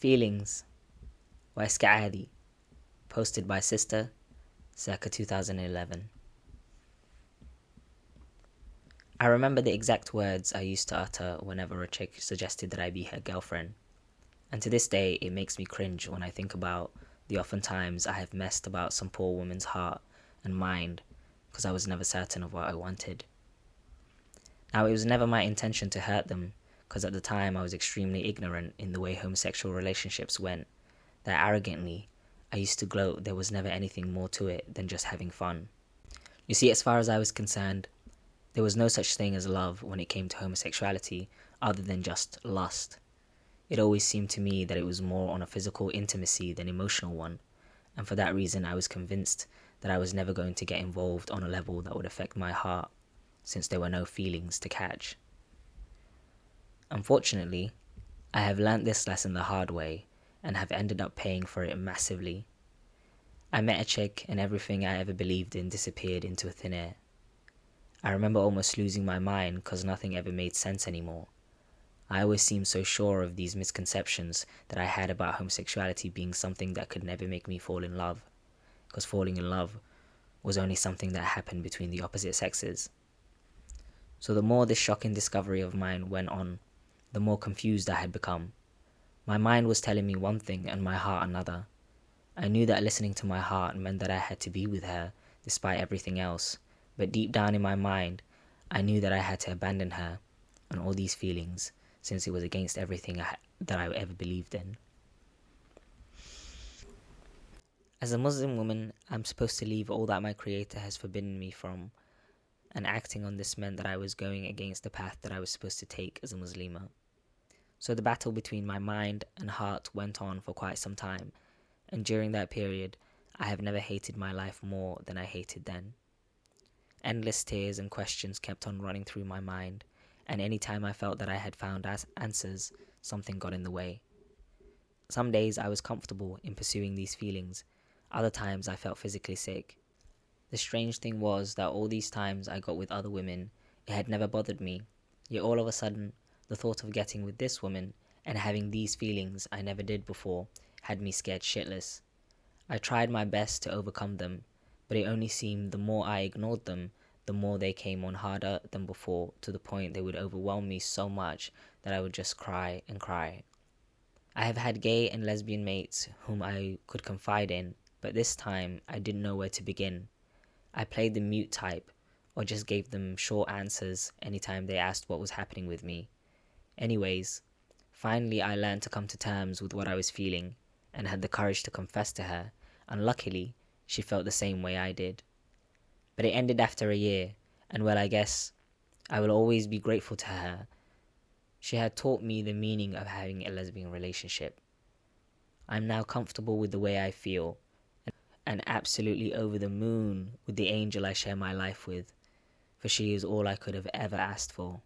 Feelings by iska caadi, posted by Sistah, circa 2011. I remember the exact words I used to utter whenever a chick suggested that I be her girlfriend, and to this day it makes me cringe when I think about the often times I have messed about some poor woman's heart and mind because I was never certain of what I wanted. Now, it was never my intention to hurt them, because at the time I was extremely ignorant in the way homosexual relationships went, that arrogantly I used to gloat there was never anything more to it than just having fun. You see, as far as I was concerned, there was no such thing as love when it came to homosexuality other than just lust. It always seemed to me that it was more on a physical intimacy than emotional one, and for that reason I was convinced that I was never going to get involved on a level that would affect my heart, since there were no feelings to catch. Unfortunately, I have learnt this lesson the hard way and have ended up paying for it massively. I met a chick and everything I ever believed in disappeared into thin air. I remember almost losing my mind because nothing ever made sense anymore. I always seemed so sure of these misconceptions that I had about homosexuality being something that could never make me fall in love, because falling in love was only something that happened between the opposite sexes. So the more this shocking discovery of mine went on, the more confused I had become. My mind was telling me one thing and my heart another. I knew that listening to my heart meant that I had to be with her, despite everything else, but deep down in my mind, I knew that I had to abandon her and all these feelings, since it was against everything that I ever believed in. As a Muslim woman, I'm supposed to leave all that my Creator has forbidden me from, and acting on this meant that I was going against the path that I was supposed to take as a Muslima. So the battle between my mind and heart went on for quite some time, and during that period, I have never hated my life more than I hated then. Endless tears and questions kept on running through my mind, and any time I felt that I had found answers, something got in the way. Some days I was comfortable in pursuing these feelings, other times I felt physically sick. The strange thing was that all these times I got with other women, it had never bothered me, yet all of a sudden, the thought of getting with this woman and having these feelings I never did before had me scared shitless. I tried my best to overcome them, but it only seemed the more I ignored them, the more they came on harder than before, to the point they would overwhelm me so much that I would just cry and cry. I have had gay and lesbian mates whom I could confide in, but this time I didn't know where to begin. I played the mute type, or just gave them short answers anytime they asked what was happening with me. Anyways, finally I learned to come to terms with what I was feeling, and had the courage to confess to her, and luckily, she felt the same way I did. But it ended after a year, and well, I guess I will always be grateful to her. She had taught me the meaning of having a lesbian relationship. I'm now comfortable with the way I feel, and absolutely over the moon with the angel I share my life with, for she is all I could have ever asked for.